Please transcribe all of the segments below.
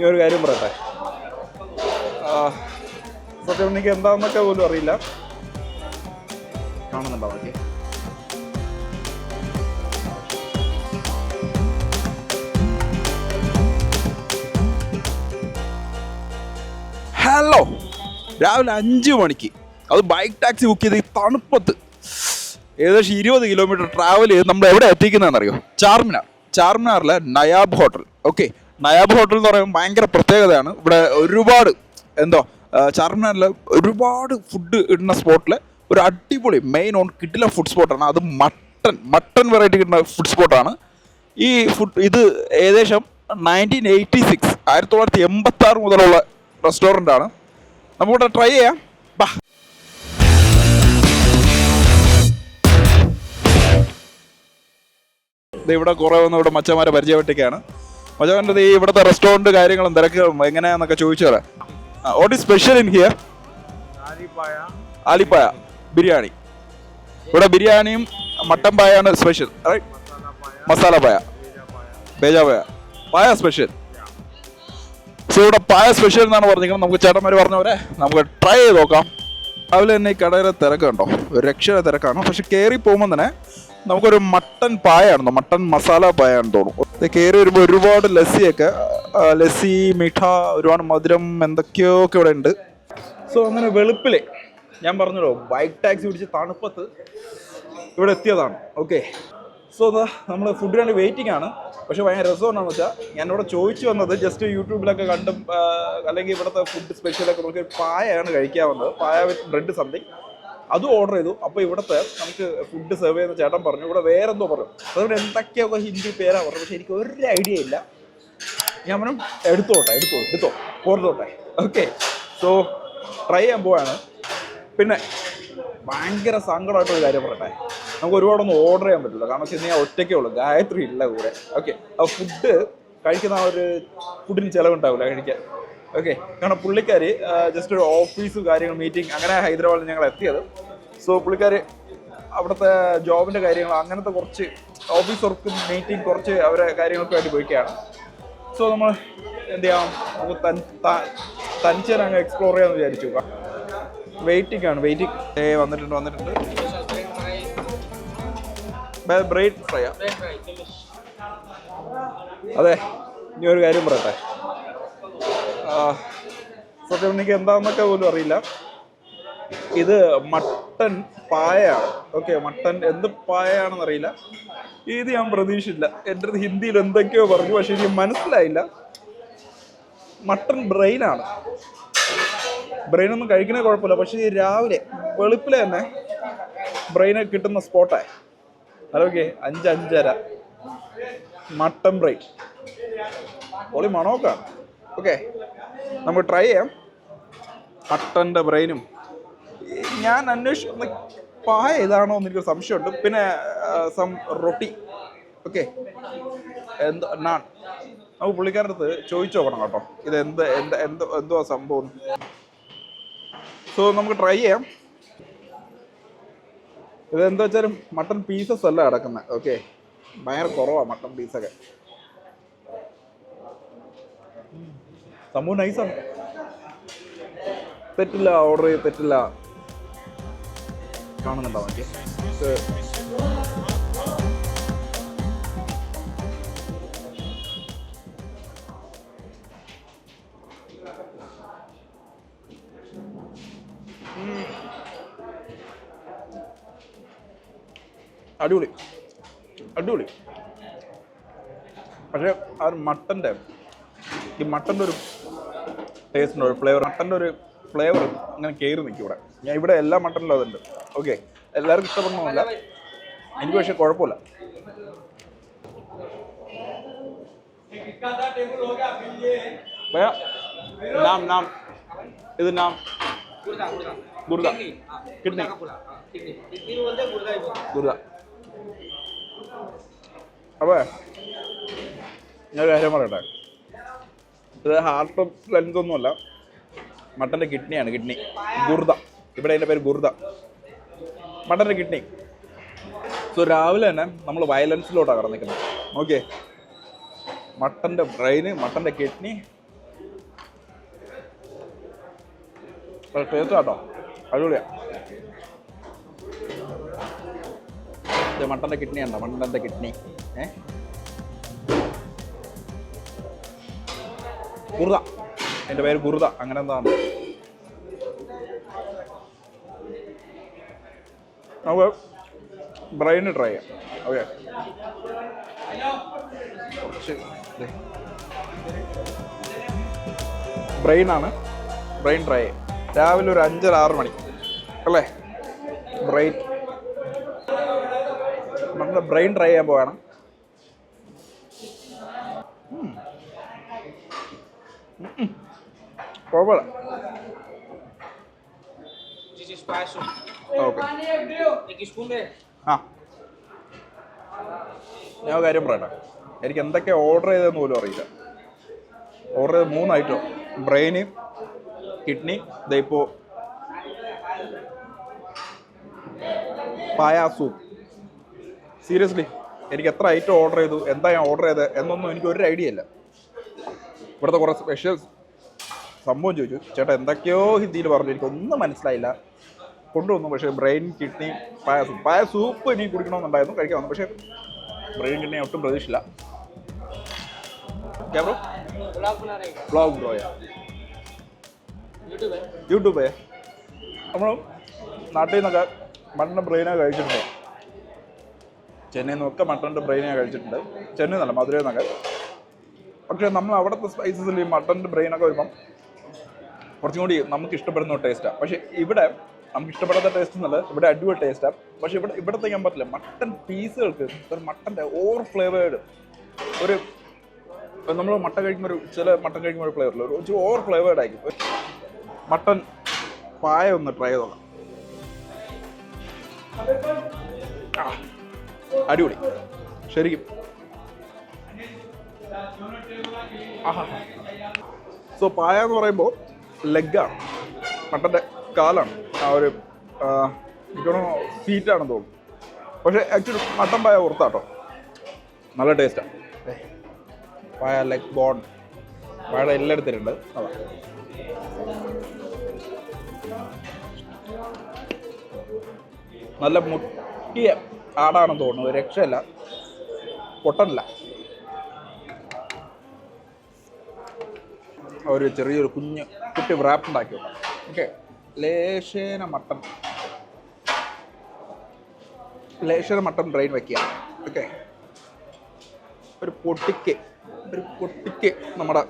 ഇനി ഒരു കാര്യം പറയട്ടെ, സത്യം എനിക്ക് എന്താണെന്നൊക്കെ പോലും അറിയില്ല. കാണുന്നുണ്ടോ നോക്കി? ഹലോ, രാവിലെ 5 മണിക്ക് അത് ബൈക്ക് ടാക്സി ബുക്ക് ചെയ്ത് ഈ തണുപ്പത്ത് ഏകദേശം 20 കിലോമീറ്റർ ട്രാവൽ ചെയ്ത് നമ്മൾ എവിടെ എത്തിക്കുന്നതെന്നറിയോ? ചാർമിനാറിലെ Nayab hotel. Okay, Nayab hotel എന്ന് പറയുമ്പോൾ ഭയങ്കര പ്രത്യേകതയാണ്. ഇവിടെ ഒരുപാട് ചാർമിനാറിൽ ഒരുപാട് ഫുഡ് ഇടുന്ന സ്പോട്ടിൽ ഒരു അടിപൊളി മെയിൻ ഓൺ കിട്ടില്ല ഫുഡ് സ്പോട്ടാണ്. അത് മട്ടൺ വെറൈറ്റി കിട്ടുന്ന ഫുഡ് സ്പോട്ടാണ്. ഈ ഇത് ഏകദേശം 1986 മുതലുള്ള റെസ്റ്റോറൻ്റ് ആണ്. നമുക്കിവിടെ ട്രൈ ചെയ്യാം. ബാ. ഇവിടെ കുറേ വന്ന് ഇവിടെ മച്ചന്മാരെ പരിചയപ്പെട്ടിരിക്കുകയാണ്. മച്ചന്മാരുടെ ഈ ഇവിടുത്തെ റെസ്റ്റോറൻറ്റ് കാര്യങ്ങളും തിരക്കുകളും എങ്ങനെയാണെന്നൊക്കെ ചോദിച്ചു തരാം. What is special in here? ആലിപ്പായ ബിരിയാണി. ഇവിടെ ബിരിയാണിയും മട്ടൻ പായാണ് സ്പെഷ്യൽ, റൈറ്റ്? മസാല പായ, ബേജാ പായ സ്പെഷ്യൽ. സോ ഇവിടെ പായ സ്പെഷ്യൽ എന്നാണ് പറഞ്ഞിരിക്കുന്നത്. നമുക്ക് ചേട്ടന്മാർ പറഞ്ഞ പോലെ നമുക്ക് ട്രൈ ചെയ്ത് നോക്കാം. രാവിലെ തന്നെ ഈ കടയിലെ തിരക്ക് കണ്ടോ, ഒരു രക്ഷയുടെ തിരക്കാണ്. പക്ഷെ കയറി പോകുമ്പോൾ തന്നെ നമുക്കൊരു മട്ടൻ പായാണെന്നോ, മട്ടൻ മസാല പായാണെന്ന് തോന്നുന്നു. കയറി വരുമ്പോൾ ഒരുപാട് ലസ്സി മിഠ, ഒരുപാട് മധുരം എന്തൊക്കെയോ ഒക്കെ ഇവിടെ ഉണ്ട്. സോ അങ്ങനെ വെളുപ്പിലെ ഞാൻ പറഞ്ഞല്ലോ ബൈക്ക് ടാക്സി പിടിച്ച് തണുപ്പത്ത് ഇവിടെ എത്തിയതാണ്. ഓക്കെ, സോ നമ്മൾ ഫുഡിന് വേണ്ടി വെയിറ്റിംഗ് ആണ്. പക്ഷേ ഭയങ്കര രസമെന്നാണെന്ന് വെച്ചാൽ ഞാനിവിടെ ചോദിച്ചു വന്നത് ജസ്റ്റ് യൂട്യൂബിലൊക്കെ കണ്ടും അല്ലെങ്കിൽ ഇവിടുത്തെ ഫുഡ് സ്പെഷ്യലൊക്കെ നോക്കി പായാണ് കഴിക്കാവുന്നത്. പായ വിത്ത് ബ്രെഡ് സംതിങ് അതും ഓർഡർ ചെയ്തു. അപ്പോൾ ഇവിടുത്തെ നമുക്ക് ഫുഡ് സെർവ് ചെയ്യുന്ന ചേട്ടൻ പറഞ്ഞു ഇവിടെ വേറെന്തോ പറഞ്ഞു. അതുകൊണ്ട് എന്തൊക്കെയൊക്കെ ഹിന്ദി പേരാണ് പറഞ്ഞു. പക്ഷേ എനിക്ക് ഒരു ഐഡിയ ഇല്ല. ഞാൻ പറഞ്ഞു എടുത്തോ പോർത്തോട്ടെ. ഓക്കെ, സോ ട്രൈ ചെയ്യാൻ പോവാണ്. പിന്നെ ഭയങ്കര സങ്കടമായിട്ടൊരു കാര്യം പറയട്ടെ, നമുക്ക് ഒരുപാടൊന്നും ഓർഡർ ചെയ്യാൻ പറ്റില്ല. കാരണം വെച്ച് കഴിഞ്ഞാൽ ഒറ്റയ്ക്കേ ഉള്ളൂ, ഗായത്രി ഇല്ല കൂടെ. ഓക്കെ, അപ്പോൾ ഫുഡ് കഴിക്കുന്ന ആ ഒരു ഫുഡിന് ചിലവുണ്ടാവില്ല കഴിക്കാൻ. ഓക്കെ, കാരണം പുള്ളിക്കാർ ജസ്റ്റ് ഒരു ഓഫീസ് കാര്യങ്ങൾ മീറ്റിംഗ് അങ്ങനെ ഹൈദരാബാദിൽ ഞങ്ങൾ എത്തിയത്. സോ പുള്ളിക്കാർ അവിടുത്തെ ജോബിൻ്റെ കാര്യങ്ങൾ അങ്ങനത്തെ കുറച്ച് ഓഫീസ് വർക്കും മീറ്റിംഗ് കുറച്ച് അവരെ കാര്യങ്ങൾക്ക് വേണ്ടി പോയിക്കുകയാണ്. സോ നമ്മൾ എന്ത് ചെയ്യാം, നമുക്ക് തനിച്ചാൽ അങ്ങ് എക്സ്പ്ലോർ ചെയ്യാമെന്ന് വിചാരിച്ചു. വെയിറ്റിംഗ് ആണ്. വന്നിട്ടുണ്ട്. Bread fry. അതെ, ഇനി ഒരു കാര്യം പറയട്ടെ, സത്യം എനിക്ക് എന്താണെന്നൊക്കെ പോലും അറിയില്ല. ഇത് മട്ടൻ പായാണ്. ഓക്കെ, മട്ടൻ എന്ത് പായാണെന്നറിയില്ല. ഇത് ഞാൻ പ്രതീക്ഷിച്ചില്ല. എൻ്റെ അടുത്ത് ഹിന്ദിയിൽ എന്തൊക്കെയോ പറഞ്ഞു, പക്ഷെ എനിക്ക് മനസ്സിലായില്ല. മട്ടൻ ബ്രെയിനാണ്. ബ്രെയിനൊന്നും കഴിക്കണേ കുഴപ്പമില്ല, പക്ഷേ ഈ രാവിലെ വെളുപ്പിലെ തന്നെ ബ്രെയിന് കിട്ടുന്ന സ്പോട്ടായി. അതൊക്കെ 5-5:30 മട്ടൻ ബ്രെയിൻ പൊളി മണമൊക്കെയാണ്. ഓക്കെ, നമുക്ക് ട്രൈ ചെയ്യാം. മട്ടൻ്റെ ബ്രെയിനും ഞാൻ അന്വേഷിക്കുന്ന പായ ഇതാണോ എന്ന് എനിക്കൊരു സംശയമുണ്ട്. പിന്നെ സം റൊട്ടി. ഓക്കെ, നാൻ. നമുക്ക് പുള്ളിക്കാരുടെ അടുത്ത് ചോദിച്ചു നോക്കണം കേട്ടോ, ഇത് എന്തുവാ സംഭവം. സോ നമുക്ക് ട്രൈ ചെയ്യാം. ഇതെന്താ വെച്ചാലും മട്ടൺ പീസസ് അല്ല കിടക്കുന്നത്. ഓക്കെ, ഭയങ്കര കുറവാണ് മട്ടൺ പീസൊക്കെ. സംഭവം നൈസാണ്, തെറ്റില്ല. ഓർഡർ ചെയ്ത് തെറ്റില്ല. കാണുന്നുണ്ടോ നോക്കി? അടിപൊളി. പക്ഷേ ആ ഒരു മട്ടൻ്റെ ഒരു ടേസ്റ്റ് ഉണ്ട്, ഒരു ഫ്ലേവർ. മട്ടൻ്റെ ഒരു ഫ്ലേവർ അങ്ങനെ കയറി നിൽക്കും ഇവിടെ. ഞാൻ ഇവിടെ എല്ലാ മട്ടനിലും അതുണ്ട്. ഓക്കെ, എല്ലാവർക്കും ഇഷ്ടപ്പെടണമെന്നില്ല, എനിക്ക് പക്ഷേ കുഴപ്പമില്ല. നാം ഇത് നാം ഗുർദ കിഡ്നി ഗുർദ. അപ്പോൾ ഞാൻ കാര്യം പറയട്ടെ, ഇത് ഹാർട്ടും ലെങ്തൊന്നുമല്ല, മട്ടൻ്റെ കിഡ്നിയാണ്. കിഡ്നി ഗുർദ, ഇവിടെ അതിൻ്റെ പേര് ഗുർദ, മട്ടൻ്റെ കിഡ്നി. സോ രാവിലെ തന്നെ നമ്മൾ വയലൻസിലോട്ടാണ് കടന്നിരിക്കുന്നത്. ഓക്കെ, മട്ടൻ്റെ ബ്രെയിന്, മട്ടൻ്റെ കിഡ്നി, ടേസ്റ്റ് കേട്ടോ, അടിപൊളിയാ. മട്ടൻ്റെ കിഡ്നി ഉണ്ടോ? മട്ടൻ്റെ കിഡ്നി കുറുത, എൻ്റെ പേര് കുറുത, അങ്ങനെ എന്താണ്. നമുക്ക് ബ്രെയിന് ട്രൈ ചെയ്യാം. ഓക്കെ, കുറച്ച് ബ്രെയിനാണ്. ബ്രെയിൻ ട്രൈ ചെയ്യാം. രാവിലെ ഒരു 5-6 മണി അല്ലേ? നമ്മുടെ ബ്രെയിൻ ട്രൈ ചെയ്യാൻ പോവാണ്. കുഴപ്പമില്ല. ഓക്കെ, ആ ഞാൻ കാര്യം പറയട്ടെ, എനിക്ക് എന്തൊക്കെ ഓർഡർ ചെയ്തതെന്ന് പോലും അറിയില്ല. ഓർഡർ ചെയ്ത് 3 ഐറ്റം: ബ്രെയിന്, കിഡ്നി, ഇപ്പോൾ പായ സൂപ്പ്. സീരിയസ്ലി എനിക്ക് എത്ര ഐറ്റം ഓർഡർ ചെയ്തു, എന്താ ഞാൻ ഓർഡർ ചെയ്തത് എന്നൊന്നും എനിക്ക് ഒരു ഐഡിയ ഇല്ല. ഇവിടുത്തെ കുറേ സ്പെഷ്യൽ സംഭവം ചോദിച്ചു. ചേട്ടാ എന്തൊക്കെയോ ഹിന്ദിയിൽ പറഞ്ഞു, എനിക്കൊന്നും മനസ്സിലായില്ല. കൊണ്ടുവന്നു. പക്ഷേ ബ്രെയിൻ, കിഡ്നി, പായ സൂപ്പ് ഇനി കുടിക്കണമെന്നുണ്ടായിരുന്നു, കഴിക്കാൻ വന്നു. പക്ഷേ ബ്രെയിൻ കിഡ്നി ഒട്ടും പ്രതീക്ഷിച്ചില്ല. ബ്രോ വ്ളോഗ് ബ്രോയാ, യൂട്യൂബേ. നമ്മൾ നാട്ടിൽ നിന്നൊക്കെ മട്ടൻ്റെ ബ്രെയിനൊക്കെ കഴിച്ചിട്ടുണ്ട്. ചെന്നൈയിൽ നിന്നൊക്കെ മട്ടൻ്റെ ബ്രെയിനൊക്കെ കഴിച്ചിട്ടുണ്ട്. ചെന്നൈ എന്നല്ല, മധുരയിൽ നിന്നൊക്കെ. പക്ഷേ നമ്മൾ അവിടുത്തെ സ്പൈസസിൽ ഈ മട്ടൻ്റെ ബ്രെയിനൊക്കെ വരുമ്പം കുറച്ചും കൂടി നമുക്ക് ഇഷ്ടപ്പെടുന്ന ടേസ്റ്റാണ്. പക്ഷേ ഇവിടെ നമുക്ക് ഇഷ്ടപ്പെടാത്ത ടേസ്റ്റ് എന്നല്ല, ഇവിടെ അടിപൊളി ടേസ്റ്റാണ്. പക്ഷേ ഇവിടുത്തെ ഞാൻ പറ്റില്ല. മട്ടൻ പീസുകൾക്ക് ഒരു മട്ടൻ്റെ ഓവർ ഫ്ലേവേർഡ് ഒരു, നമ്മൾ മട്ടൻ കഴിക്കുമ്പോൾ ചില മട്ടൻ കഴിക്കുമ്പോൾ ഒരു ഫ്ലേവറില്ല, ഒരു ഓവർ ഫ്ലേവേർഡ് ആയിരിക്കും. മട്ടൻ പായ ഒന്ന് ട്രൈ ചെയ്തോളാം. അടിപൊളി ശരിക്കും. സോ പായ എന്ന് പറയുമ്പോൾ ലെഗാണ്, മട്ടൻ്റെ കാലാണ്. ആ ഒരു സീറ്റാണെന്ന് തോന്നുന്നു. പക്ഷേ ആക്ച്വലി മട്ടൻ പായ പുറത്താട്ടോ, നല്ല ടേസ്റ്റാണ്. പായ ലെഗ് ബോൺ, പായയുടെ എല്ലാം എടുത്തിട്ടുണ്ട്. അതാ നല്ല മുട്ടിയ ആടാണെന്ന് തോന്നുന്നു, ഒരു രക്ഷയല്ല, പൊട്ടനില്ല. ഒരു ചെറിയൊരു കുട്ടി റാപ്പ് ഉണ്ടാക്കി വെക്കാം. ഓക്കെ, ലേശേന മട്ടൺ ബ്രെയിൻ വയ്ക്കുക. ഓക്കെ, ഒരു പൊട്ടിക്ക് നമ്മുടെ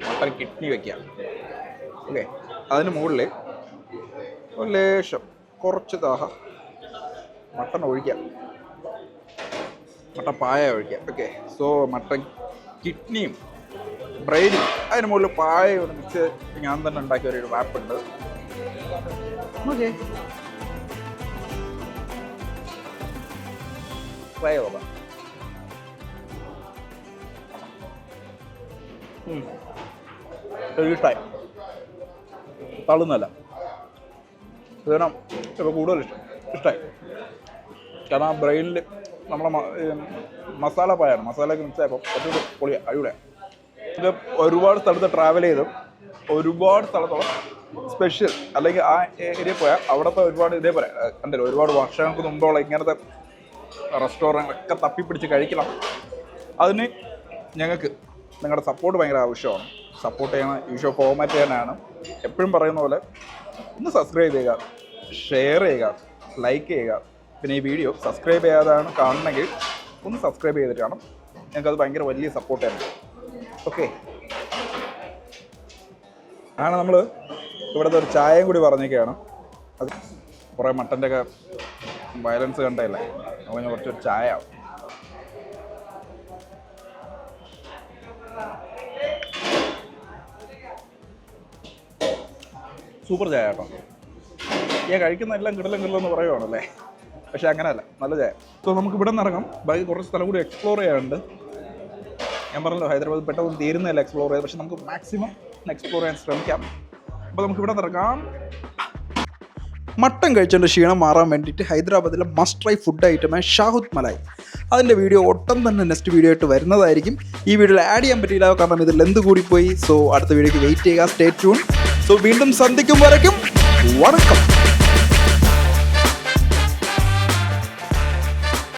മട്ടൺ കിഡ്നി വയ്ക്കുക. ഓക്കെ, അതിന് മുകളിൽ ഒരു ലേശം കുറച്ച് മട്ടൺ ഒഴിക്കാം, മട്ടൻ പായ ഒഴിക്കാം. ഓക്കെ, സോ മട്ടൻ കിഡ്നിയും ബ്രെയിനും അതിന് മുകളിൽ പായ മിക്സ് ഞാൻ തന്നെ ഉണ്ടാക്കിയ ഒരു വാപ്പുണ്ട്. ഓക്കെ, ട്രൈ ചെയ്തോളാം. ഇഷ്ടമായി, തള്ളുന്നല്ല. കാരണം ഇപ്പോൾ കൂടുതൽ ഇഷ്ടമായി. കാരണം ആ ബ്രെയിനിൽ നമ്മളെ മസാല പായാണ്, മസാലയൊക്കെ മിക്സ് ആയപ്പോൾ കുറച്ചുകൂടി പൊളിയാണ്, അടിപൊളിയാണ്. ഇത് ഒരുപാട് സ്ഥലത്ത് ട്രാവൽ ചെയ്തും ഒരുപാട് സ്ഥലത്തോളം സ്പെഷ്യൽ അല്ലെങ്കിൽ ആ ഏരിയ പോയാൽ അവിടുത്തെ ഒരുപാട് ഇതേപോലെ കണ്ടില്ല, ഒരുപാട് വർഷങ്ങൾക്ക് മുമ്പുള്ള ഇങ്ങനത്തെ റെസ്റ്റോറൻറ്റൊക്കെ തപ്പിപ്പിടിച്ച് കഴിക്കണം. അതിന് ഞങ്ങൾക്ക് നിങ്ങളുടെ സപ്പോർട്ട് ഭയങ്കര ആവശ്യമാണ്. സപ്പോർട്ട് ചെയ്യണം, യൂഷ്വൽ ഫോർമാറ്റ് ചെയ്യാനാണ്. എപ്പോഴും പറയുന്ന പോലെ ഒന്ന് സബ്സ്ക്രൈബ് ചെയ്യുക, ഷെയർ ചെയ്യുക, ലൈക്ക് ചെയ്യുക. പിന്നെ ഈ വീഡിയോ സബ്സ്ക്രൈബ് ചെയ്യാതാണ് കാണണമെങ്കിൽ ഒന്ന് സബ്സ്ക്രൈബ് ചെയ്തിട്ട് കാണും. ഞങ്ങൾക്കത് ഭയങ്കര വലിയ സപ്പോർട്ടാണ്. ഓക്കെ, ആണ് നമ്മൾ ഇവിടുത്തെ ഒരു ചായയും കൂടി പറഞ്ഞൊക്കെയാണ്. അത് കുറേ മട്ടൻ്റെ ഒക്കെ വയലൻസ് കണ്ടല്ലേ, അപ്പോൾ ഞാൻ കുറച്ചൊരു ചായ. സൂപ്പർ ചായ കേട്ടോ. ഞാൻ കഴിക്കുന്ന എല്ലാം കിടലെന്ന് പറയുവാണല്ലേ, പക്ഷെ അങ്ങനെയല്ല, നല്ല ചായ. സോ നമുക്ക് ഇവിടെ നിന്ന് ഇറങ്ങാം. ബാക്കി കുറച്ച് സ്ഥലം കൂടി എക്സ്പ്ലോർ ചെയ്യാനുണ്ട്. ഞാൻ പറഞ്ഞല്ലോ, ഹൈദരാബാദ് പെട്ടെന്ന് തീരുന്നതല്ല എക്സ്പ്ലോർ ചെയ്ത്, പക്ഷെ നമുക്ക് മാക്സിമം എക്സ്പ്ലോർ ചെയ്യാൻ ശ്രമിക്കാം. അപ്പോൾ നമുക്ക് ഇവിടെ നിന്ന് ഇറങ്ങാം. മട്ടൻ കഴിച്ചതിൻ്റെ ക്ഷീണം മാറാൻ വേണ്ടിയിട്ട് ഹൈദരാബാദിലെ മസ്റ്റ് ട്രൈ ഫുഡ് ഐറ്റമായ ഷാഹുദ് മലായ്, അതിൻ്റെ വീഡിയോ ഒട്ടും തന്നെ നെക്സ്റ്റ് വീഡിയോ ആയിട്ട് വരുന്നതായിരിക്കും. ഈ വീഡിയോയിൽ ആഡ് ചെയ്യാൻ പറ്റിയില്ല, കാരണം ഇത് ലെന്ത് കൂടിപ്പോയി. സോ അടുത്ത വീഡിയോയ്ക്ക് വെയിറ്റ് ചെയ്യുക. Stay tune. സോ വീണ്ടും സന്ധിക്കും വരയ്ക്കും വണക്കം.